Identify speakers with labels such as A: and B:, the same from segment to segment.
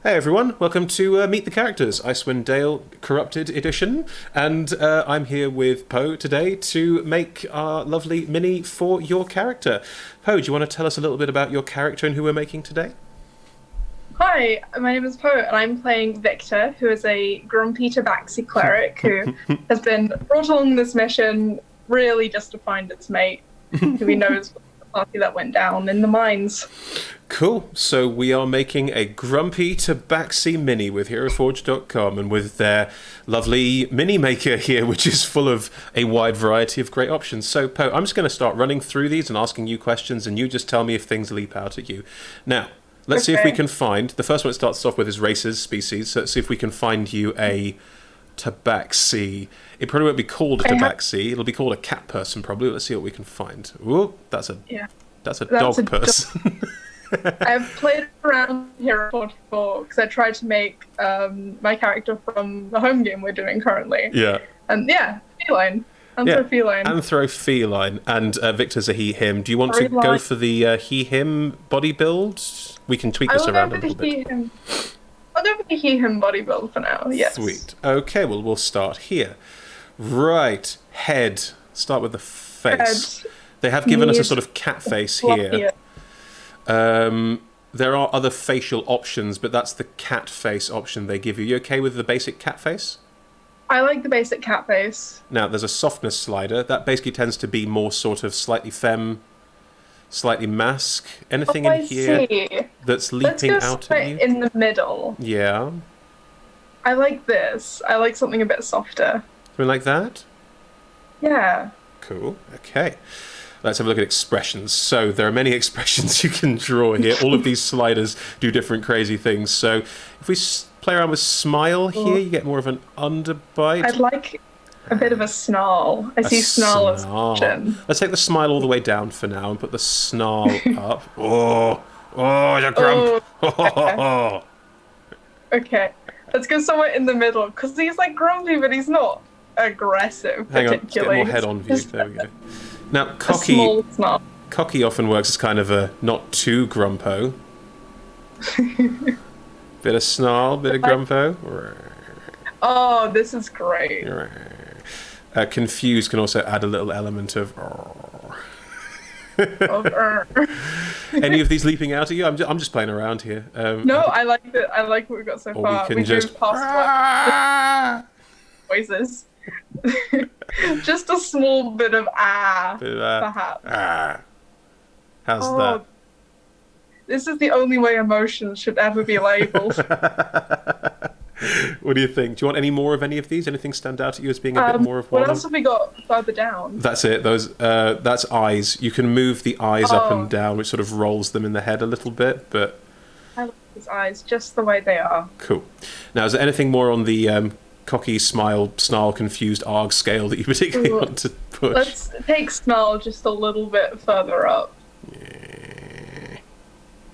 A: Hey everyone, welcome to Meet the Characters, Icewind Dale Corrupted Edition, and I'm here with Poe today to make our lovely mini for your character. Poe, do you want to tell us a little bit about your character and who we're making today?
B: Hi, my name is Poe, and I'm playing Viktor, who is a grumpy tabaxi cleric who has been brought along this mission really just to find its mate, who he knows the party that went down in the mines.
A: Cool, so we are making a grumpy tabaxi mini with HeroForge.com and with their lovely mini maker here, which is full of a wide variety of great options. So Poe, I'm just going to start running through these and asking you questions, and you just tell me if things leap out at you. Now, let's see if we can find, the first one it starts off with is races, species, so let's see if we can find you a tabaxi. It probably won't be called a tabaxi, it'll be called a cat person probably. Let's see what we can find. Ooh, that's a dog person.
B: I've played around here before because I tried to make my character from the home game we're doing currently.
A: Yeah.
B: And yeah, feline. Anthro-feline.
A: Anthro-feline. And Victor's a he-him. Do you want to go for the he-him body build? We can tweak this around a little bit.
B: I'll go for the he-him body build for now, yes.
A: Sweet. Okay, well, we'll start here. Right. Head. Start with the face. They have given us a sort of cat face here. There are other facial options, but that's the cat face option they give you. You okay with the basic cat face?
B: I like the basic cat face.
A: Now, there's a softness slider. That basically tends to be more sort of slightly femme, slightly mask. Anything in here that's leaping out at you?
B: In the middle.
A: Yeah.
B: I like this. I like something a bit softer.
A: Something like that?
B: Yeah.
A: Cool. Okay. Let's have a look at expressions. So there are many expressions you can draw here. All of these sliders do different crazy things. So if we play around with smile here, you get more of an underbite.
B: I'd like a bit of a snarl. I see snarl as an option.
A: Let's take the smile all the way down for now and put the snarl up. Oh, you're grump.
B: Oh, okay. Let's go somewhere in the middle, because he's like grumpy, but he's not aggressive.
A: Hang on, let's get more head-on view. There we go. Now, cocky often works as kind of a not too grumpo. Bit of snarl, bit of grumpo.
B: Oh, this is great.
A: Confused can also add a little element of. Any of these leaping out at you? I'm just playing around here.
B: No, I like it. I like what we've got so far.
A: We
B: just past voices. Just a small bit of perhaps.
A: How's that?
B: This is the only way emotions should ever be labelled.
A: What do you think? Do you want any more of any of these? Anything stand out at you as being a bit more of one?
B: What else have we got further down?
A: That's it. That's eyes. You can move the eyes up and down, which sort of rolls them in the head a little bit, but
B: I like these eyes just the way they are.
A: Cool. Now, is there anything more on the cocky, smile, snarl, confused, arg scale that you particularly want to push?
B: Let's take snarl just a little bit further up.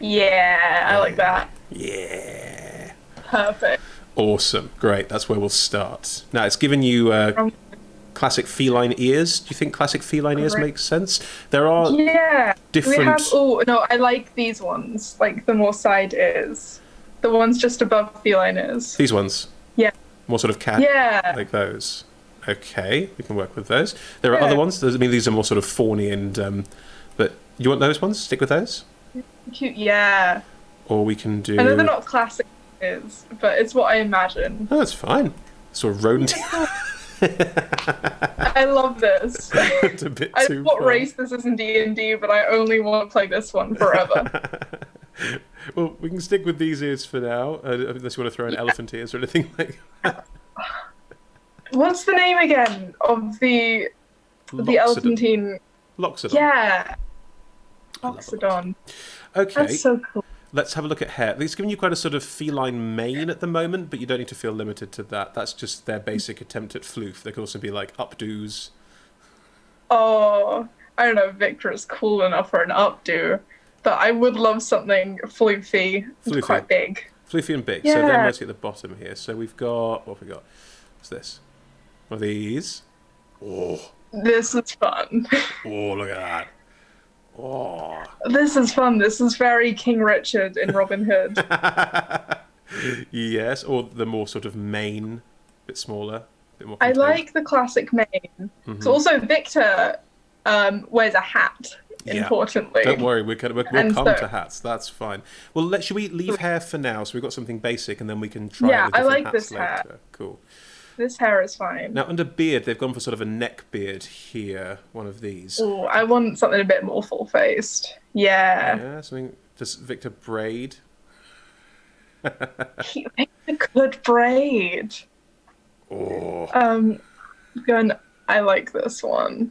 B: Yeah, I like that.
A: Yeah.
B: Perfect.
A: Awesome. Great. That's where we'll start. Now, it's given you classic feline ears. Do you think classic feline ears make sense? There are different...
B: I like these ones, like the more side ears. The ones just above feline ears.
A: These ones?
B: Yeah.
A: More sort of cat, like those. Okay, we can work with those. There are other ones. I mean, these are more sort of fawny and... but you want those ones? Stick with those?
B: Cute, yeah.
A: Or we can do...
B: I know they're not classic ears, but it's what I imagine.
A: Oh, that's fine. Sort of rodent.
B: I love this.
A: It's a bit
B: I
A: too
B: don't know what
A: fun.
B: race this is in D&D, but I only want to play this one forever.
A: Well, we can stick with these ears for now, unless you want to throw in elephant ears or anything like that.
B: What's the name again of the elephantine?
A: Loxodon.
B: Yeah. Loxodon.
A: Okay.
B: That's so cool.
A: Let's have a look at hair. It's giving you quite a sort of feline mane at the moment, but you don't need to feel limited to that. That's just their basic attempt at floof. They could also be like updos.
B: Oh, I don't know if Viktor is cool enough for an updo, but I would love something floofy and quite big.
A: Floofy and big.
B: Yeah.
A: So they're mostly at the bottom here. So we've got... What have we got? What's this? One of these. Oh.
B: This is fun.
A: Oh, look at that. Oh.
B: This is fun. This is very King Richard in Robin Hood.
A: Yes, or the more sort of mane, bit smaller, a bit more
B: I
A: contained.
B: like the classic mane. So also Viktor wears a hat,
A: Yeah.
B: importantly.
A: Don't worry, we'll come
B: so-
A: to hats. That's fine. Well, should we leave hair for now? So we've got something basic, and then we can try
B: Yeah,
A: out the
B: I
A: different
B: like
A: hats
B: this hair.
A: later. Cool.
B: This hair is fine.
A: Now, under beard, they've gone for sort of a neck beard here. One of these.
B: Ooh, I want something a bit more full-faced. Yeah.
A: Yeah, something. Does Viktor braid?
B: He makes a good braid.
A: Oh.
B: Going, I like this one.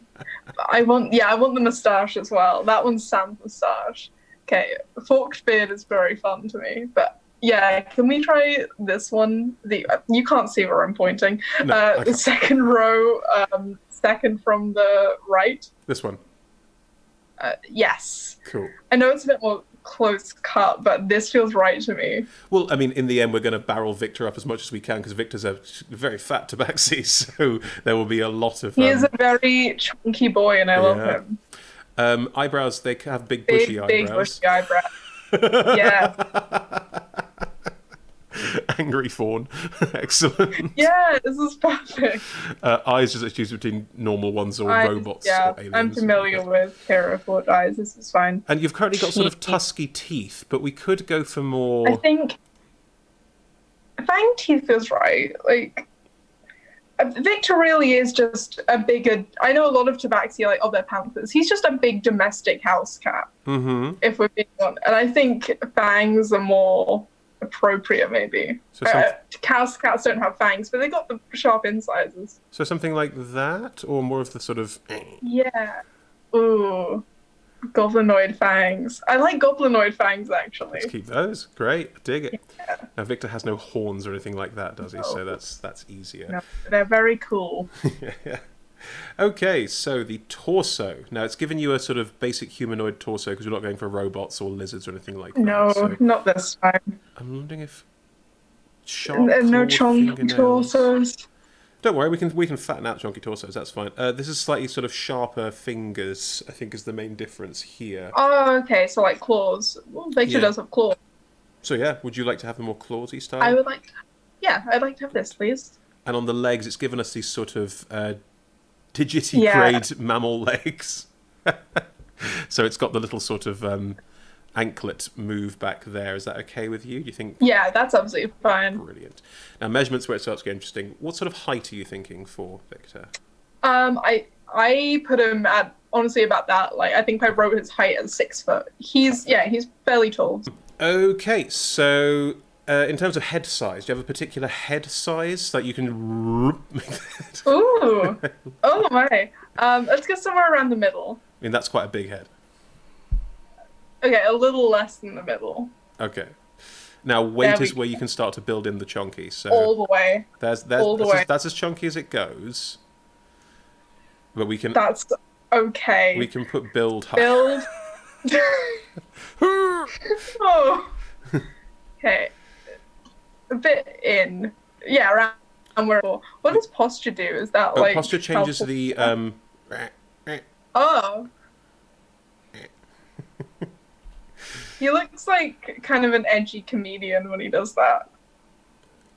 B: I want the moustache as well. That one's Sam's moustache. Okay, forked beard is very fun to me, but yeah, can we try this one? You can't see where I'm pointing.
A: No,
B: the second row, second from the right.
A: This one.
B: Yes.
A: Cool.
B: I know it's a bit more close cut, but this feels right to me.
A: Well, I mean, in the end, we're going to barrel Viktor up as much as we can because Viktor's a very fat tabaxi, so there will be a lot of.
B: He is a very chunky boy, and I love him.
A: Eyebrows, they have big bushy eyebrows.
B: Big bushy eyebrows. Yeah.
A: Angry fawn. Excellent.
B: Yeah, this is perfect.
A: Eyes just choose between normal ones or robots or aliens.
B: I'm familiar with Terraform eyes. This is fine.
A: And you've currently got sort of tusky teeth, but we could go for more.
B: I think fang teeth feels right. Like Viktor really is just a bigger. I know a lot of tabaxi like they're panthers. He's just a big domestic house cat.
A: Mm-hmm.
B: If we're being honest, and I think fangs are more appropriate, maybe.
A: So
B: Cats don't have fangs, but they got the sharp incisors.
A: So something like that, or more of the sort of.
B: Yeah. Ooh. Goblinoid fangs. I like goblinoid fangs, actually.
A: Let's keep those. Great. I dig it.
B: Yeah.
A: Now, Viktor has no horns or anything like that, does he?
B: No.
A: So that's easier.
B: No, they're very cool.
A: Yeah. Okay, so the torso. Now, it's given you a sort of basic humanoid torso because we're not going for robots or lizards or anything like that.
B: No,
A: So
B: not this time.
A: I'm wondering if sharp
B: No
A: clawed
B: chonky
A: fingernails-
B: torsos.
A: Don't worry, we can fatten out chunky torsos. That's fine. This is slightly sort of sharper fingers. I think is the main difference here.
B: Oh, okay, so like claws. Well, Viktor does have claws.
A: So yeah, would you like to have a more clawsy style?
B: I would like. Yeah, I'd like to have this, please.
A: And on the legs, it's given us these sort of digitigrade mammal legs. So it's got the little sort of anklet move back there. Is that okay with you? Do you think?
B: Yeah, that's absolutely fine.
A: Brilliant. Now, measurements where it starts to get interesting. What sort of height are you thinking for Viktor?
B: I put him at honestly about that. Like I think I wrote his height as 6 foot. He's fairly tall.
A: Okay, so in terms of head size, do you have a particular head size that you can?
B: Ooh, oh my. Let's go somewhere around the middle.
A: I mean, that's quite a big head.
B: Okay, a little less than the middle.
A: Okay. Now, weight is where you can start to build in the chunky. So
B: all the way.
A: That's as chunky as it goes. But we can.
B: That's okay.
A: We can put build height.
B: Build. Oh. Okay. A bit in. Yeah, around where. What does posture do? Is that like
A: posture changes the
B: Oh. He looks like kind of an edgy comedian when he does that.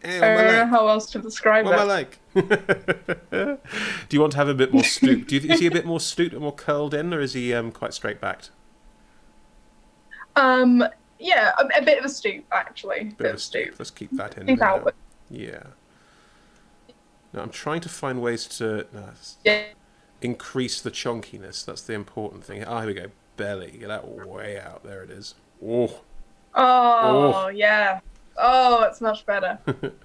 B: I don't know how else to describe
A: what
B: it.
A: am I like? Do you want to have a bit more stoop? Is he a bit more stooped and more curled in, or is he quite straight backed?
B: Yeah, a bit of a stoop actually.
A: Bit of a stoop. Let's keep that in.
B: Think outward.
A: Yeah. Now I'm trying to find ways to increase the chunkiness. That's the important thing. Ah, here we go. Belly. Get that way out. There it is. Oh.
B: Oh, yeah. Oh, it's much better.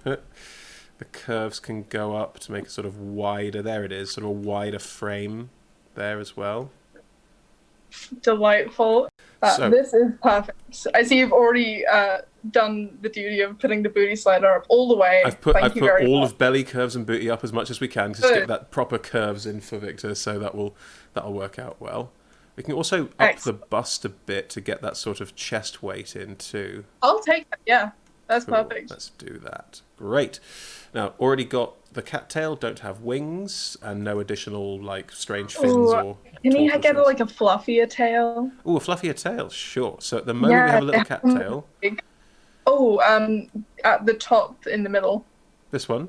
A: The curves can go up to make it sort of wider. There it is. Sort of a wider frame there as well.
B: Delightful. This is perfect. I see you've already done the duty of putting the booty slider up all the way.
A: I've put all of belly curves and booty up as much as we can to just get that proper curves in for Viktor, so that'll work out well. We can also up the bust a bit to get that sort of chest weight in too.
B: I'll take that, yeah. That's
A: Cool.
B: perfect.
A: Let's do that. Great. Now, already got the cattail, don't have wings, and no additional, like, strange fins or...
B: Can he get like a fluffier tail?
A: Ooh, a fluffier tail, sure. So at the moment we have a little cattail.
B: Oh, at the top in the middle.
A: This one?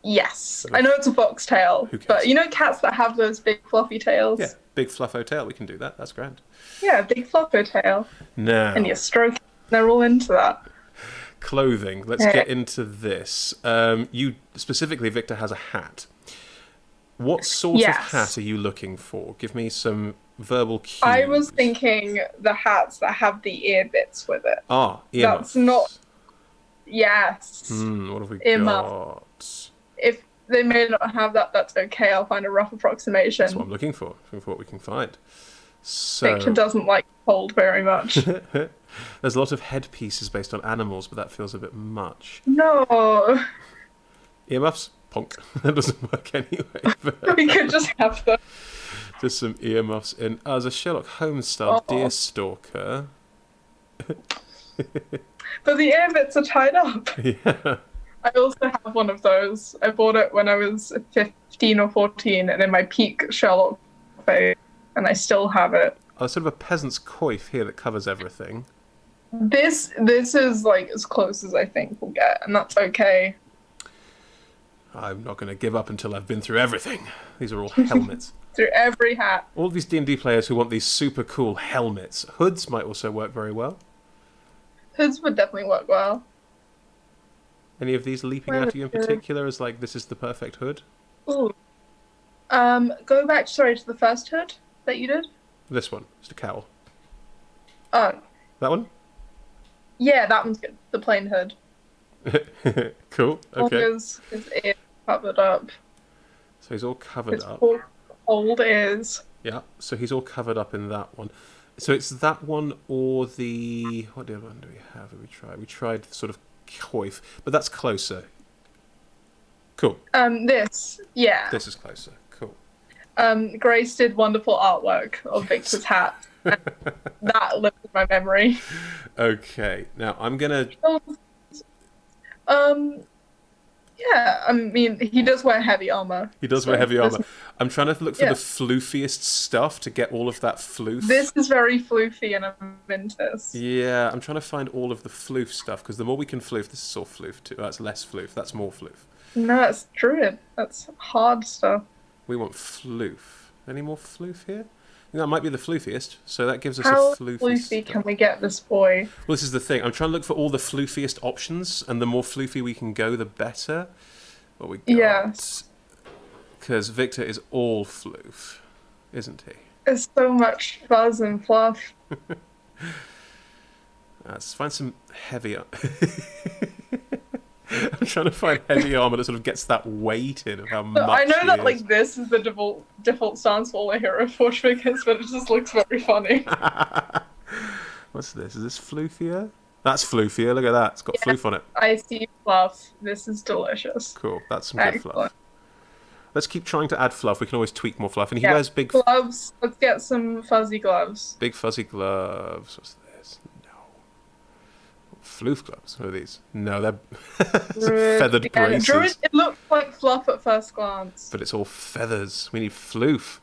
B: Yes. I know it's a foxtail,
A: Who cares?
B: but you know cats that have those big fluffy tails?
A: Yeah, big fluffo tail. We can do that. That's grand.
B: Yeah, big fluffy tail.
A: Now,
B: And you stroke it, they're all into that.
A: clothing. Let's get into this. You specifically, Victor, has a hat. What sort of hat are you looking for? Give me some verbal cues.
B: I was thinking the hats that have the ear bits with it.
A: Ah, earmuffs.
B: That's not... Yes.
A: What have we
B: Earmuff.
A: got?
B: If they may not have that, that's okay. I'll find a rough approximation.
A: That's what I'm looking for. Looking for what we can find. So
B: Victor doesn't like cold very much.
A: there's a lot of headpieces based on animals, but that feels a bit much.
B: No.
A: Earmuffs? Ponk. That doesn't work anyway. But
B: We could just have them.
A: just some earmuffs in. Oh, there's a Sherlock Holmes style deerstalker.
B: But the ear bits are tied up.
A: Yeah.
B: I also have one of those. I bought it when I was 15 or 14 and in my peak Sherlock phase, and I still have it.
A: Oh, sort of a peasant's coif here that covers everything.
B: This is like as close as I think we'll get, and that's okay.
A: I'm not going to give up until I've been through everything. These are all helmets.
B: Through every hat.
A: All these D&D players who want these super cool helmets. Hoods might also work very well.
B: Hoods would definitely work well.
A: Any of these leaping out at you in particular as like, this is the perfect hood?
B: Ooh. Go back, sorry, to the first hood that you did.
A: This one, just a cowl.
B: Oh.
A: That one?
B: Yeah, that one's good. The plain hood.
A: Cool, okay.
B: His ear covered up.
A: So he's all covered up.
B: Poor old ears.
A: Yeah, so he's all covered up in that one. So it's that one or the... What other one do we have? We tried sort of coif, but that's closer. Cool.
B: This, yeah.
A: This is closer. Cool.
B: Grace did wonderful artwork of Victor's hat. That lives in my memory.
A: Okay, now I'm gonna...
B: Yeah, I mean, he does wear heavy armor.
A: He does wear heavy armor. I'm trying to look for the floofiest stuff to get all of that floof.
B: This is very floofy and I'm into this.
A: Yeah, I'm trying to find all of the floof stuff, because the more we can floof, this is all floof too. That's less floof, that's more floof.
B: No, that's druid. That's hard stuff.
A: We want floof. Any more floof here? That might be the floofiest, so that gives us
B: How
A: a floofy
B: floofy
A: stuff.
B: can we get this boy?
A: Well, this is the thing. I'm trying to look for all the floofiest options, and the more floofy we can go, the better. What we got?
B: Yes.
A: Because Victor is all floof, isn't he?
B: There's so much fuzz and fluff.
A: Let's find some heavy... I'm trying to find heavy armor that sort of gets that weight in of how much
B: I know that
A: he
B: like
A: is.
B: this is the default stance for all the hero forge figures, but it just looks very funny.
A: What's this? Is this floofier? That's floofier. Look at that. It's got floof on it.
B: I see fluff. This is delicious.
A: Cool. That's some good fluff. Let's keep trying to add fluff. We can always tweak more fluff. And he wears big
B: gloves. Let's get some fuzzy gloves.
A: Big fuzzy gloves. What's this? No. Floof gloves. What are these? No, they're feathered braces.
B: Druid, it looks like fluff at first glance.
A: But it's all feathers. We need floof.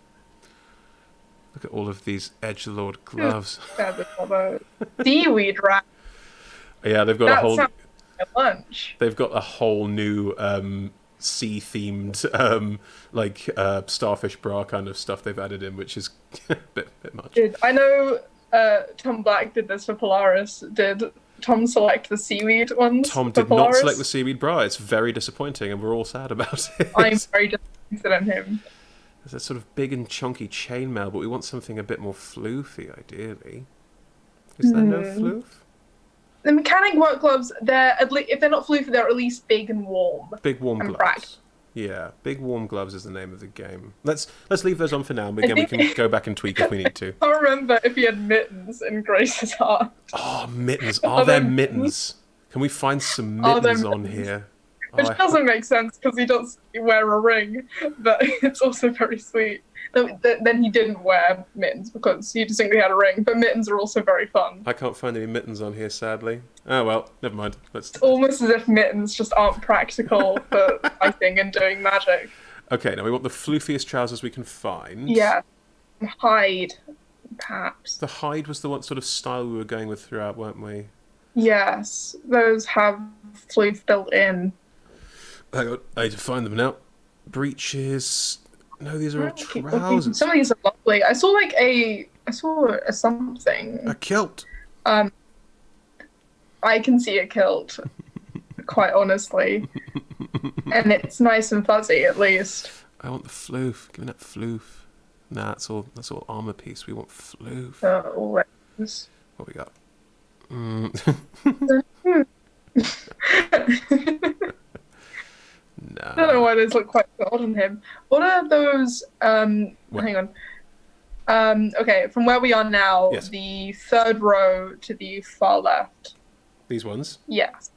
A: Look at all of these edgelord gloves.
B: Seaweed wrap.
A: Yeah, they've got a whole...
B: Sounds like a lunch.
A: They've got a whole new sea-themed, starfish bra kind of stuff they've added in, which is a bit much.
B: Dude, I know Tom Black did this for Polaris. Did Tom select the seaweed ones?
A: Tom
B: for
A: did not
B: Polaris?
A: select the seaweed bra. It's very disappointing, and we're all sad about it.
B: I'm very disappointed in him.
A: There's a sort of big and chunky chainmail, but we want something a bit more floofy, ideally. Is there no floof?
B: The mechanic work gloves, if they're not floofy, they're at least big and warm.
A: Big warm
B: and
A: gloves.
B: practical.
A: Yeah, big warm gloves is the name of the game. Let's leave those on for now, and again we can go back and tweak if we need to.
B: I remember if he had mittens in Grace's heart.
A: Oh, mittens. Are there mittens? Can we find some mittens on here?
B: Which doesn't make sense because he does wear a ring, but it's also very sweet. Then he didn't wear mittens because he distinctly had a ring, but mittens are also very fun.
A: I can't find any mittens on here, sadly. Oh well, never mind.
B: It's almost as if mittens just aren't practical for fighting and doing magic.
A: Okay, now we want the floofiest trousers we can find.
B: Yeah. Hide. perhaps.
A: The hide was the one sort of style we were going with throughout, weren't we?
B: Yes, those have floof built in.
A: Hang on, I need to find them now. Breeches. No, these are all
B: Keep looking.
A: trousers.
B: Some of these are lovely. I saw a something.
A: A kilt.
B: I can see a kilt, quite honestly, and it's nice and fuzzy at least.
A: I want the floof. Give me that floof. Nah, that's all armor piece. We want floof.
B: Always.
A: What we got?
B: I don't know why those look quite odd on him. What are those? Hang on. Okay, from where we are now,
A: yes.
B: The third row to the far left.
A: These ones?
B: Yes.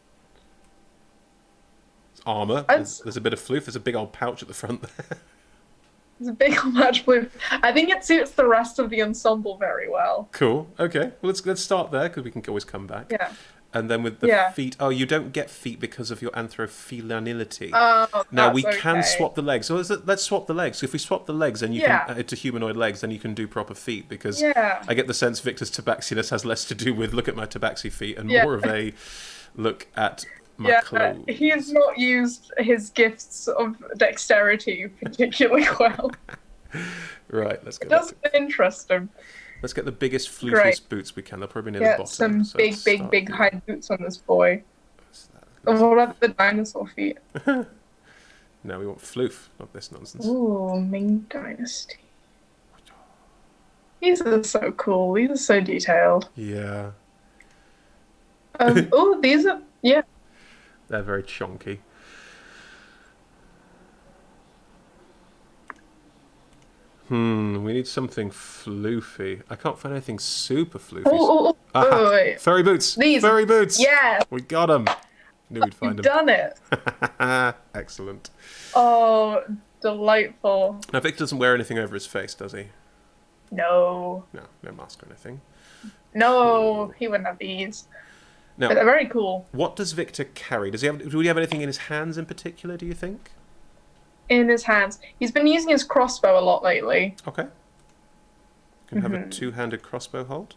A: It's armor. There's a bit of floof. There's a big old pouch at the front there.
B: There's a big old match blue. I think it suits the rest of the ensemble very well.
A: Cool. Okay. Well, let's start there because we can always come back.
B: Yeah.
A: And then with the feet. Oh, you don't get feet because of your anthrophilanility.
B: Oh,
A: now we can swap the legs. So let's swap the legs. If we swap the legs, then you can to humanoid legs, then you can do proper feet. Because I get the sense Victor's tabaxiness has less to do with look at my tabaxi feet and more of a look at my clothes.
B: He's not used his gifts of dexterity particularly well.
A: Right. Let's go.
B: It does interest him.
A: Let's get the biggest, floofiest boots we can. They'll probably be near the bottom.
B: Some big hide boots on this boy. What about the dinosaur feet?
A: No, we want floof, not this nonsense.
B: Ooh, Ming Dynasty. These are so cool. These are so detailed.
A: Yeah.
B: Oh, these are... Yeah.
A: They're very chonky. We need something floofy. I can't find anything super floofy.
B: Wait.
A: Furry boots.
B: These.
A: Furry boots.
B: Yeah.
A: We got them. Knew we'd find them.
B: Done it.
A: Excellent.
B: Oh, delightful.
A: Now, Victor doesn't wear anything over his face, does he?
B: No.
A: No mask or anything.
B: No, he wouldn't have these.
A: Now,
B: but they're very cool.
A: What does Victor carry? Do he have anything in his hands in particular, do you think?
B: In his hands. He's been using his crossbow a lot lately.
A: Okay. Can have a two-handed crossbow hold.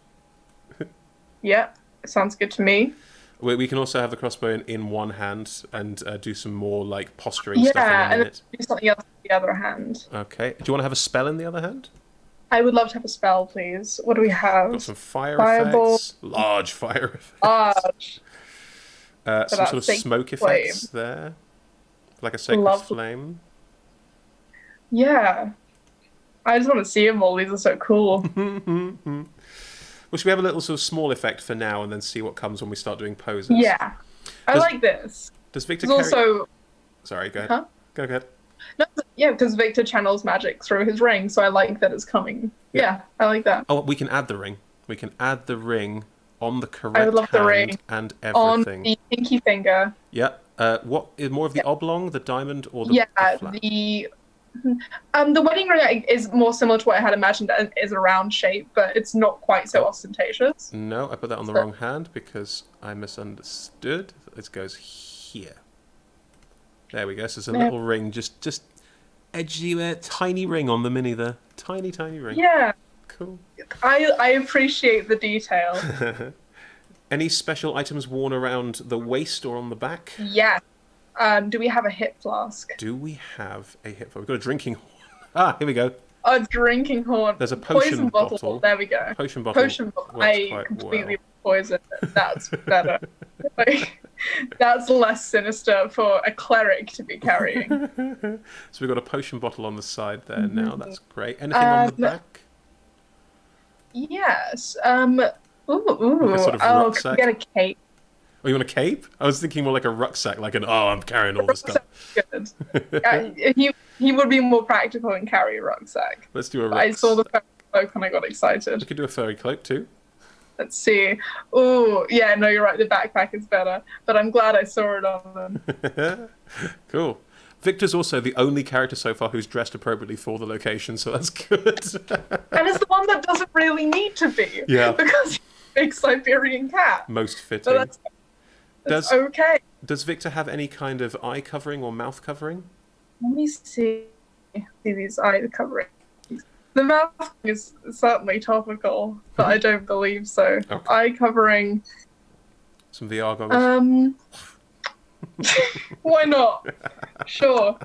B: Yeah, sounds good to me.
A: We can also have the crossbow in one hand and do some more like posturing stuff in a minute.
B: And do something else with the other hand.
A: Okay. Do you want to have a spell in the other hand?
B: I would love to have a spell, please. What do we have?
A: Got some
B: Fireball.
A: effects. Large fire effects.
B: Large.
A: Some sort of smoke effects there. Like a sacred flame.
B: Yeah. I just want to see them all. These are so cool.
A: Well, should we have a little sort of small effect for now and then see what comes when we start doing poses?
B: Yeah. I like this.
A: Does Victor carry...
B: also...
A: Sorry, go ahead.
B: Huh?
A: Go ahead.
B: No, yeah, because Victor channels magic through his ring, so I like that it's coming. Yeah, I like that.
A: Oh, we can add the ring. We can add the ring on the correct
B: I would love
A: hand
B: the ring
A: and everything.
B: on the pinky finger.
A: Yeah. What is more of the oblong, the diamond, or the flat?
B: The wedding ring is more similar to what I had imagined. It is a round shape, but it's not quite so ostentatious.
A: No, I put that on the wrong hand because I misunderstood. It goes here. There we go. So it's a little ring, just edgy, tiny ring on the mini there. Tiny ring.
B: Yeah.
A: Cool.
B: I appreciate the detail.
A: Any special items worn around the waist or on the back?
B: Yeah. Do we have a hip flask?
A: Do we have a hip flask? We've got a drinking horn. Here we go.
B: A drinking horn.
A: There's a potion bottle.
B: There we go.
A: Potion bottle.
B: I completely poisoned it. That's better. That's less sinister for a cleric to be carrying.
A: So we've got a potion bottle on the side there now. That's great. Anything on the back?
B: Yes.
A: Like a sort of rucksack?
B: Can we get a cape?
A: Oh, you want a cape? I was thinking more like a rucksack, like I'm carrying all this stuff.
B: Good. He would be more practical and carry a rucksack.
A: Let's do a rucksack.
B: I saw the furry cloak and I got excited.
A: We could do a furry cloak too.
B: Let's see. Oh, yeah, no, you're right. The backpack is better. But I'm glad I saw it on them.
A: Cool. Victor's also the only character so far who's dressed appropriately for the location, so that's good.
B: And it's the one that doesn't really need to be.
A: Yeah.
B: Because he's a big Siberian cat.
A: Most fitting.
B: So that's okay.
A: Does Victor have any kind of eye covering or mouth covering?
B: Let me see these eye coverings. The mask is certainly topical, but I don't believe so.
A: Okay.
B: Eye covering.
A: Some VR goggles.
B: Why not? Sure.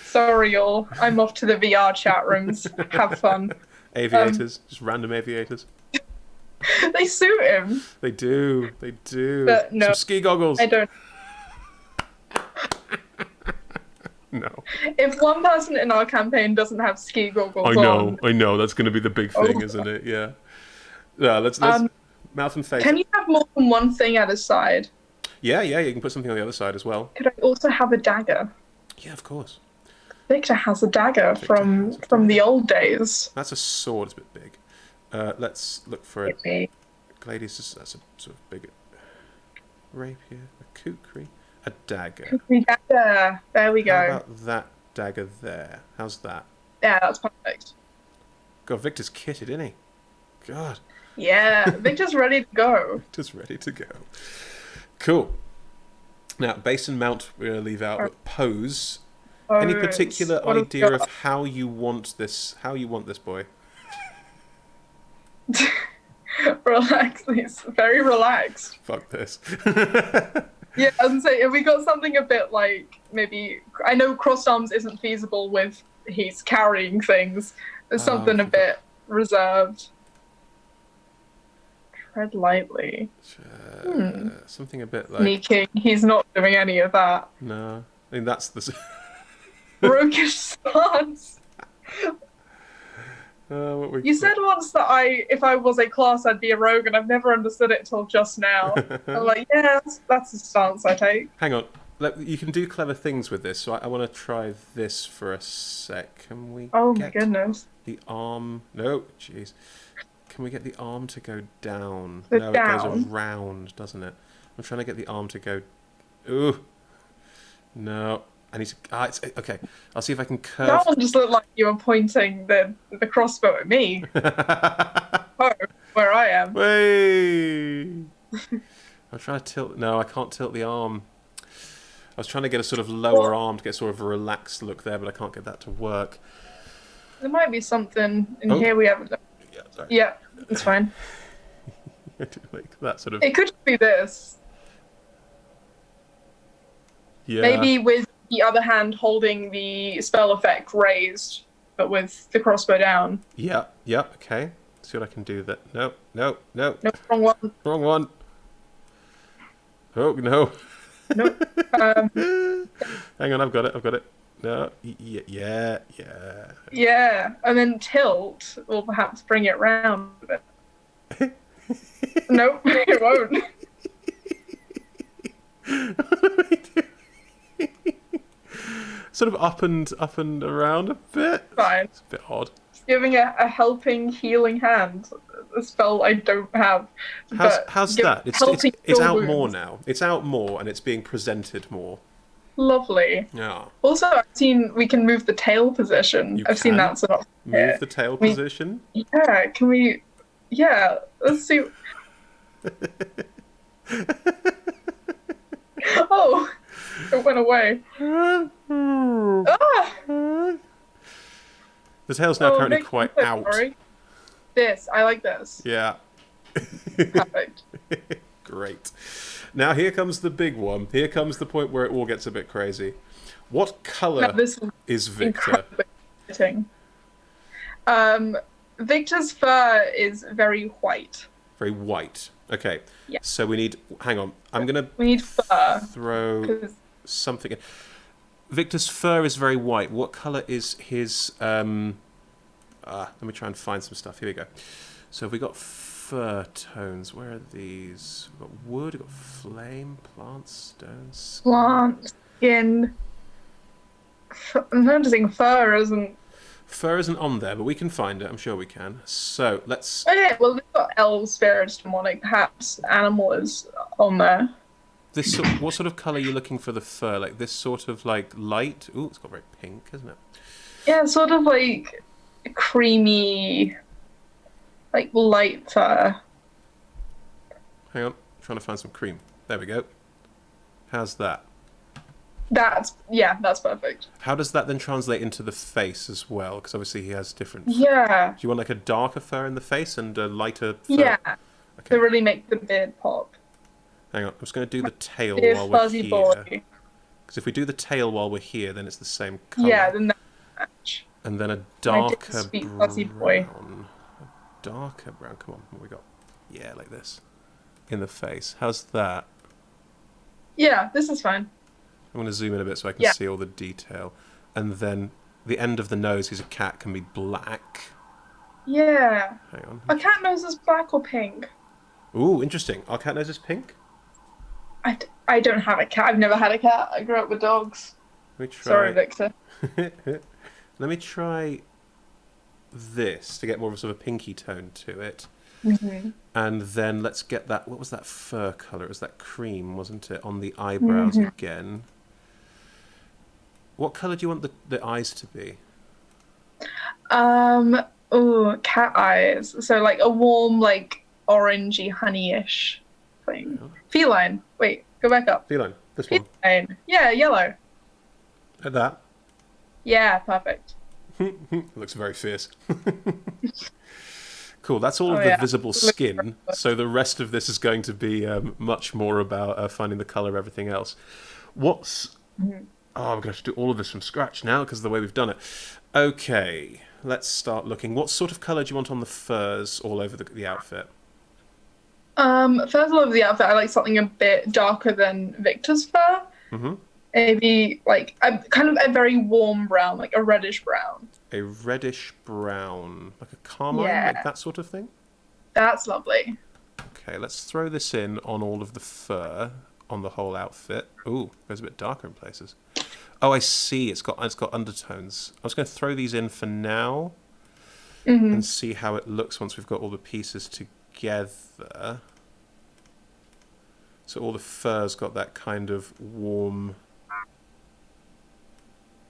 B: Sorry, y'all. I'm off to the VR chat rooms. Have fun.
A: Aviators, just random aviators.
B: They suit him.
A: They do. They do.
B: But no,
A: some ski goggles.
B: I don't.
A: No.
B: If one person in our campaign doesn't have ski goggles
A: I know. That's going to be the big thing, isn't it? Yeah. Yeah. Let's mouth and face.
B: Can you have more than one thing at his side?
A: Yeah. You can put something on the other side as well.
B: Could I also have a dagger?
A: Yeah, of course.
B: Victor has a dagger from the old days.
A: That's a sword. It's a bit big. Let's look for a gladius. That's a sort of big rapier, a kukri, a dagger.
B: Kukri dagger. There we go.
A: How about that dagger there? How's that?
B: Yeah, that's perfect.
A: God, Victor's kitted, isn't he? God.
B: Yeah, Victor's ready to go.
A: Victor's ready to go. Cool. Now, base and mount we're going to leave out, but pose. Any particular idea of how you want this? How you want this boy?
B: Relax, he's very relaxed.
A: Fuck this.
B: Yeah, I was gonna say, if we got something a bit like, maybe, I know crossed arms isn't feasible with he's carrying things. There's something a bit reserved. Tread lightly.
A: Something a bit like...
B: Sneaking. He's not doing any of that.
A: No. I mean, that's the...
B: Roguish stance. You said once that if I was a class, I'd be a rogue, and I've never understood it till just now. I'm like, yeah, that's the stance I take.
A: Hang on. You can do clever things with this, so I want to try this for a sec. Can we
B: my goodness.
A: The arm... No, jeez. Can we get the arm to go down?
B: It
A: goes around, doesn't it? I'm trying to get the arm to go... Ooh. No. I need to... it's... Okay. I'll see if I can curve...
B: That one just looked like you were pointing the crossbow at me. Oh, where I am.
A: Way! I'm trying to tilt... No, I can't tilt the arm. I was trying to get a sort of lower arm to get sort of a relaxed look there, but I can't get that to work.
B: There might be something in here we haven't done.
A: Yeah, sorry.
B: Yeah, it's fine.
A: Like that sort of...
B: It could be this.
A: Yeah.
B: Maybe with the other hand holding the spell effect raised, but with the crossbow down.
A: Yeah, okay. See what I can do that. No.
B: No, wrong one.
A: Wrong one. Oh, no.
B: Nope.
A: Hang on, I've got it. No, yeah.
B: Yeah, and then tilt will perhaps bring it round a bit. Nope, it won't.
A: Sort of up and around a bit.
B: Fine.
A: It's a bit odd.
B: Just giving a helping, healing hand. A spell I don't have.
A: How's that? It's out more now. It's out more and it's being presented more.
B: Lovely.
A: Yeah.
B: Also, I've seen we can move the tail position. I've seen that sort of.
A: Move the tail position?
B: Yeah, can we... Yeah, let's see... Oh! It went away. Ah!
A: The tail's now currently quite out.
B: Sorry. I like this.
A: Yeah.
B: Perfect.
A: Great. Now here comes the big one. Here comes the point where it all gets a bit crazy. What colour is Victor?
B: Exciting. Victor's fur is very white.
A: Very white. Okay.
B: Yeah.
A: So we need... Hang on. I'm going to...
B: We need fur.
A: Throw something in. Victor's fur is very white. What colour is his... let me try and find some stuff. Here we go. So we got fur tones. Where are these? We've got wood, we've got flame, plants, stones.
B: Plant, skin. I'm noticing fur isn't...
A: Fur isn't on there, but we can find it. I'm sure we can. So let's...
B: Oh yeah, well, we've got elves, fairies, demonic, perhaps animal is on there.
A: What sort of colour are you looking for the fur? Like this sort of like light? Ooh, it's got very pink, isn't it?
B: Yeah, sort of like creamy, like light fur.
A: Hang on, trying to find some cream. There we go. How's that?
B: That's perfect.
A: How does that then translate into the face as well? Because obviously he has different fur.
B: Yeah,
A: Do you want like a darker fur in the face and a lighter fur?
B: yeah, to
A: Okay,
B: really make the beard pop.
A: hang on. I'm just going to do the tail
B: Dear
A: while we're
B: fuzzy
A: here.
B: boy.
A: Because if we do the tail while we're here, then it's the same
B: Yeah,
A: colour.
B: then that match.
A: And then a
B: My dear
A: darker
B: sweet fuzzy boy.
A: brown. Darker brown. Come on, what we got? Yeah, like this. In the face. How's that?
B: Yeah, this is fine.
A: I'm going to zoom in a bit so I can
B: Yeah.
A: see all the detail. And then the end of the nose, he's a cat, can be black.
B: Yeah.
A: Hang on.
B: A cat nose is black or pink?
A: Ooh, interesting. Our cat nose is pink?
B: I don't have a cat. I've never had a cat. I grew up with dogs.
A: Let me try.
B: Sorry, Victor.
A: Let me try this to get more of a sort of pinky tone to it.
B: Mm-hmm.
A: And then let's get that. What was that fur colour? It was that cream, wasn't it? On the eyebrows again. What colour do you want the eyes to be?
B: Oh, cat eyes. So like a warm, like orangey, honey-ish thing.
A: Yeah.
B: Feline. Wait, go back up.
A: Feline. This one.
B: Feline. Yeah, yellow.
A: Like that.
B: Yeah, perfect.
A: Looks very fierce. Cool. That's all
B: Oh,
A: of the
B: yeah.
A: visible
B: Looks
A: skin.
B: very good.
A: So the rest of this is going to be much more about finding the colour of everything else. What's...
B: Mhm.
A: Oh, I'm going to have to do all of this from scratch now because of the way we've done it. Okay, let's start looking. What sort of colour do you want on the furs all over the outfit?
B: First of all, the outfit, I like something a bit darker than Victor's fur.
A: Mm-hmm.
B: Maybe like a kind of a very warm brown, like a reddish brown.
A: A reddish brown, like a carmine,
B: Yeah.
A: like that sort of thing?
B: That's lovely.
A: Okay, let's throw this in on all of the fur on the whole outfit. Ooh, goes a bit darker in places. Oh, I see. It's got undertones. I was going to throw these in for now
B: Mm-hmm.
A: and see how it looks once we've got all the pieces together. So all the fur's got that kind of warm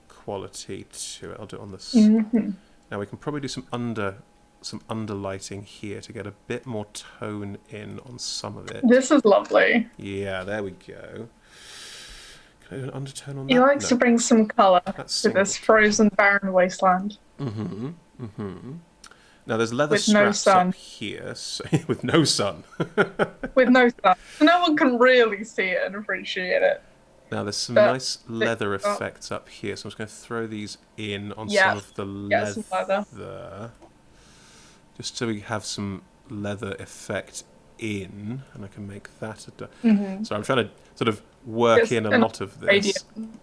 A: quality to it. I'll do it on this.
B: Mm-hmm.
A: Now we can probably do some underlighting here to get a bit more tone in on some of it.
B: This is lovely.
A: Yeah, there we go. Can I do an undertone on that?
B: He likes to bring some colour
A: That's
B: to this frozen, barren wasteland.
A: Mm-hmm. Mm-hmm. Now there's leather
B: With no
A: straps
B: sun.
A: up here, so, with no sun.
B: With no sun. So no one can really see it and appreciate it.
A: Now there's some
B: But
A: nice leather effects up here, so I'm just going to throw these in on
B: Yeah,
A: some of the
B: get some leather.
A: just so we have some leather effect in, and I can make that
B: Mm-hmm.
A: So I'm trying to sort of work
B: Just
A: in a
B: an
A: lot of this.
B: Radiant.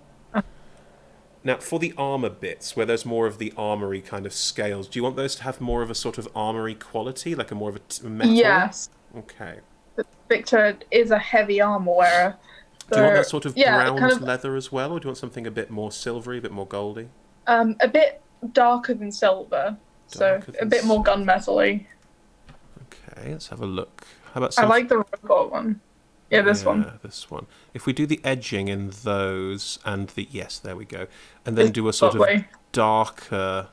A: Now, for the armor bits, where there's more of the armory kind of scales, do you want those to have more of a sort of armory quality, like a more of a metal?
B: Yes.
A: Okay.
B: But Victor is a heavy armor wearer.
A: Do you want
B: So,
A: that sort of
B: yeah,
A: brown
B: kind of
A: leather as well, or do you want something a bit more silvery, a bit more goldy?
B: a bit darker than silver.
A: Darker
B: So
A: than
B: a bit more gunmetal-y.
A: Okay, let's have a look. How about
B: I
A: some...
B: like the robot one. Yeah, this one.
A: Yeah, this one. If we do the edging in those, and the... Yes, there we go. And then
B: It's
A: do a sort of
B: lovely.
A: darker...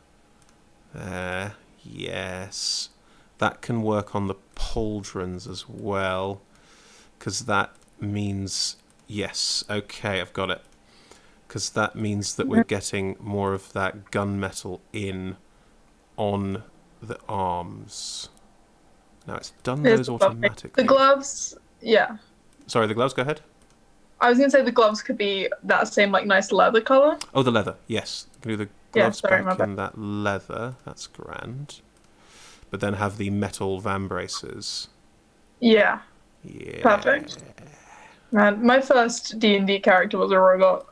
A: There, yes. That can work on the pauldrons as well, because that means... Yes, okay, I've got it. Because that means that we're getting more of that gunmetal in on the arms. Now, it's done
B: It's
A: those
B: lovely.
A: automatically.
B: The gloves, yeah.
A: Sorry, the gloves, go ahead.
B: I was going to say the gloves could be that same, like, nice leather colour.
A: Oh, the leather, yes. You can do the
B: Yeah,
A: gloves
B: sorry, my
A: back
B: bad.
A: in that leather. That's grand. But then have the metal vambraces.
B: Yeah,
A: Yeah.
B: perfect. Man, my first D&D character was a robot.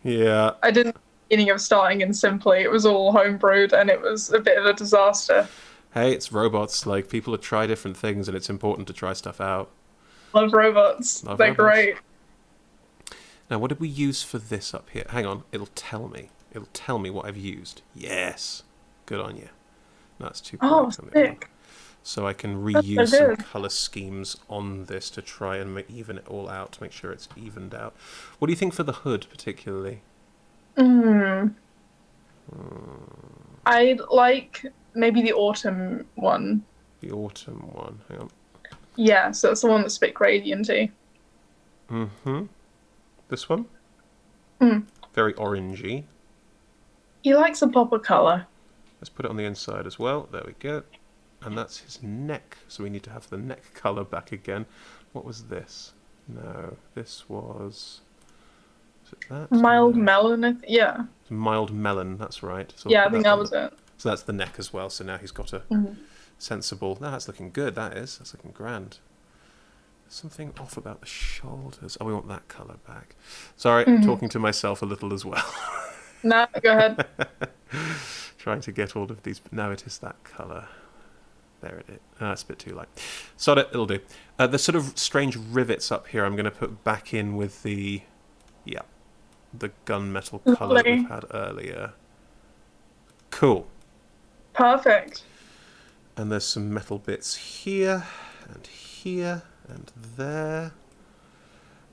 A: Yeah.
B: I didn't beginning of starting in Simply. It was all homebrewed and it was a bit of a disaster.
A: Hey, it's robots. Like, people try different things, and it's important to try stuff out.
B: Love robots.
A: Love
B: They're
A: robots.
B: great.
A: Now, what did we use for this up here? Hang on, it'll tell me. It'll tell me what I've used. Yes. Good on you. No, that's too
B: Oh,
A: bright on the other one.
B: sick.
A: So I can
B: That's
A: reuse
B: so
A: some
B: good.
A: colour schemes on this to try and even it all out, to make sure it's evened out. What do you think for the hood, particularly?
B: I'd like maybe the autumn one.
A: The autumn one. Hang on.
B: Yeah, so it's the one that's a bit radianty.
A: Mm-hmm. This one? Very orangey.
B: He likes a pop of colour.
A: Let's put it on the inside as well. There we go. And that's his neck. So we need to have the neck colour back again. What was this? No, this was... Is it that?
B: Mild
A: No.
B: melon, yeah.
A: Mild melon, that's right. So
B: Yeah, I think that was it.
A: So that's the neck as well. So now he's got a sensible... No, that's looking good, that is. That's looking grand. Something off about the shoulders. Oh, we want that colour back. Sorry, I'm talking to myself a little as well.
B: No, go ahead.
A: Trying to get all of these... No, it is that colour. There it is. That's a bit too light. Sod it, it'll do. The sort of strange rivets up here I'm going to put back in with the... Yeah. The gunmetal colour
B: Lovely.
A: we've had earlier. Cool.
B: Perfect.
A: And there's some metal bits here, and there.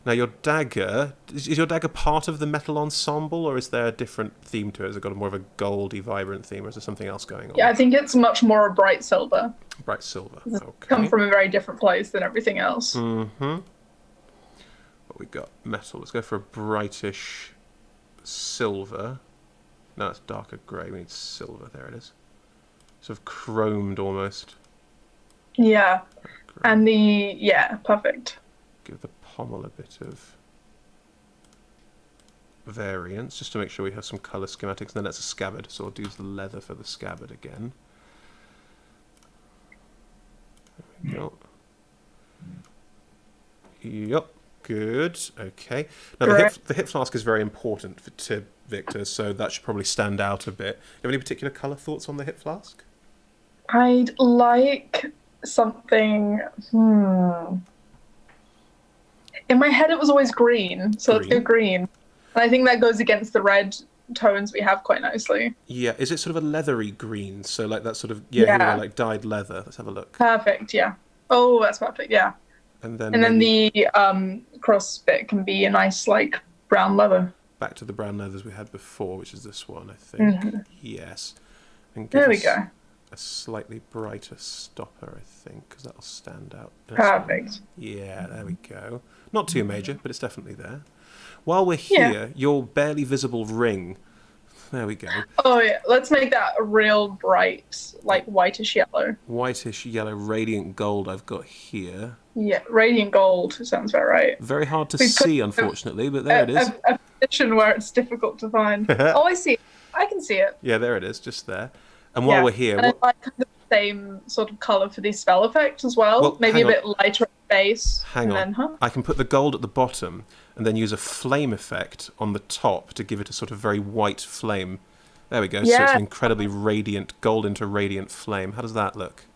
A: Now your dagger... Is your dagger part of the metal ensemble, or is there a different theme to it? Has it got more of a goldy, vibrant theme, or is there something else going on?
B: Yeah, I think it's much more a bright silver.
A: Bright silver.
B: It's
A: Okay.
B: come from a very different place than everything else.
A: Mm-hmm. What we got? Metal. Let's go for a brightish silver. No, it's darker grey. We need silver. There it is. Sort of chromed almost.
B: Yeah.
A: Great.
B: And yeah, perfect.
A: Give the pommel a bit of variance, just to make sure we have some colour schematics. And then that's a scabbard, so I'll use the leather for the scabbard again. There we go. Yep, good. Okay. Now the hip flask is very important to Viktor, so that should probably stand out a bit. Do you have any particular colour thoughts on the hip flask?
B: I'd like something... In my head, it was always green, so let's go green. And I think that goes against the red tones we have quite nicely.
A: Yeah, is it sort of a leathery green? So like that sort of here, like dyed leather. Let's have a look.
B: Perfect, yeah. Oh, that's perfect, yeah.
A: And then
B: the cross bit can be a nice like brown leather.
A: Back to the brown leathers we had before, which is this one, I think. Yes. And give
B: There we
A: us
B: go.
A: a slightly brighter stopper, I think, because that'll stand out.
B: Perfect.
A: Yeah, there we go. Not too major, but it's definitely there. While we're here, your barely visible ring. There we go.
B: Oh yeah, let's make that a real bright, like whitish yellow.
A: Whitish yellow radiant gold I've got here.
B: Yeah, radiant gold sounds about right.
A: Very hard to see, unfortunately, but there it is.
B: A position where it's difficult to find. Oh, I see it. I can see it.
A: Yeah, there it is, just there. And while we're here...
B: And I like kind of the same sort of colour for the spell effect as well. Maybe a bit lighter at the base.
A: Hang on. I can put the gold at the bottom and then use a flame effect on the top to give it a sort of very white flame. There we go. Yeah. So it's an incredibly radiant, gold into radiant flame. How does that look?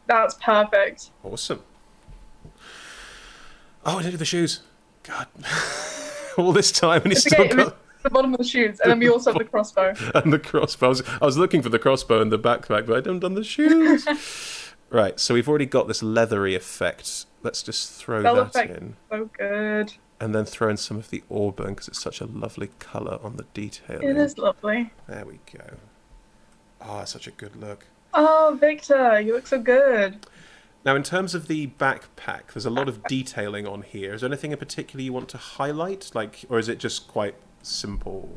B: That's perfect.
A: Awesome. Oh, I didn't do the shoes. God. All this time and he's still got...
B: the bottom of the shoes, and then we also have the crossbow.
A: And the crossbow. I was looking for the crossbow in the backpack, but I haven't done the shoes. Right, so we've already got this leathery effect. Let's just throw that in.
B: So good.
A: And then throw in some of the auburn, because it's such a lovely colour on the detailing.
B: It is lovely.
A: There we go. Oh, it's such a good look.
B: Oh, Viktor, you look so good.
A: Now, in terms of the backpack, there's a lot of detailing on here. Is there anything in particular you want to highlight, or is it just quite simple?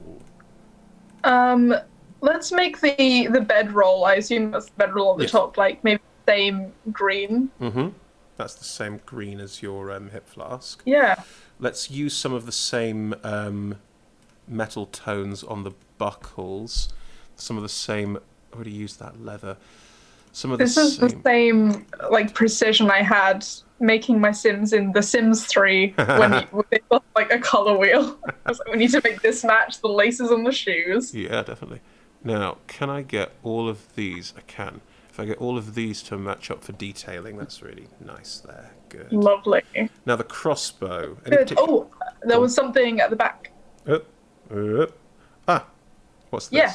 B: Let's make the bedroll. I assume that's the bedroll at the top, like maybe the same green.
A: Mm-hmm. That's the same green as your hip flask.
B: Yeah.
A: Let's use some of the same metal tones on the buckles. Some of the same... I already used that leather. This is the same like precision I had making my Sims in The Sims 3 when they got like a colour wheel. I was like, we need to make this match the laces on the shoes. Yeah, definitely. Now, can I get all of these? I can. If I get all of these to match up for detailing, that's really nice there. Good.
B: Lovely.
A: Now the crossbow.
B: Good. Oh, there was something at the back.
A: What's this?
B: Yeah.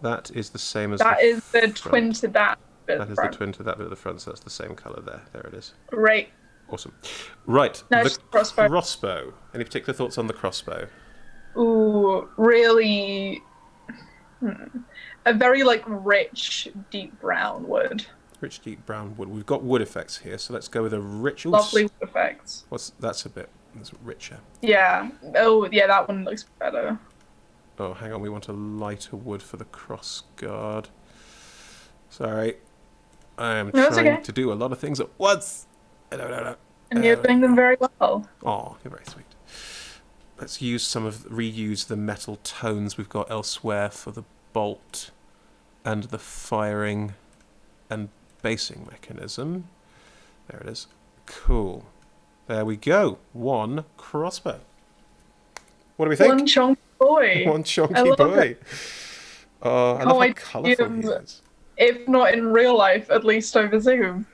A: That is the same as
B: that is the twin to that bit
A: That is the twin to that bit at the front, so that's the same colour there. There it is.
B: Great.
A: Awesome. Right.
B: No,
A: the crossbow. Any particular thoughts on the crossbow?
B: Ooh, really... A very, like, rich, deep brown wood.
A: Rich, deep brown wood. We've got wood effects here, so let's go with a rich...
B: Lovely wood effects.
A: That's a bit richer.
B: Yeah. Oh, yeah, that one looks better.
A: Oh, hang on. We want a lighter wood for the cross guard. Sorry. I am trying to do a lot of things at once.
B: And you're doing them very well.
A: Oh, you're very sweet. Let's reuse the metal tones we've got elsewhere for the bolt and the firing and basing mechanism. There it is. Cool. There we go. One crossbow. What do we think?
B: One chonky boy.
A: One chonky boy. Oh, I love how colourful he is.
B: If not in real life, at least over Zoom.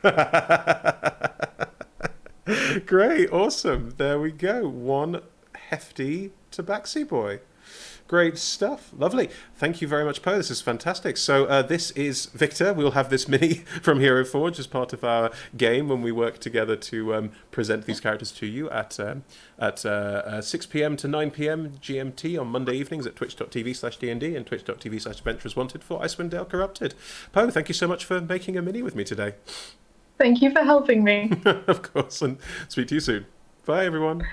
A: Great, awesome. There we go. One hefty tabaxi boy. Great stuff. Lovely. Thank you very much, Poe. This is fantastic. So this is Viktor. We'll have this mini from Hero Forge as part of our game when we work together to present these characters to you at 6 p.m. to 9 p.m. GMT on Monday evenings at twitch.tv/DND and twitch.tv/AdventurersWanted for Icewind Dale Corrupted. Poe, thank you so much for making a mini with me today.
B: Thank you for helping me.
A: Of course, and speak to you soon. Bye, everyone.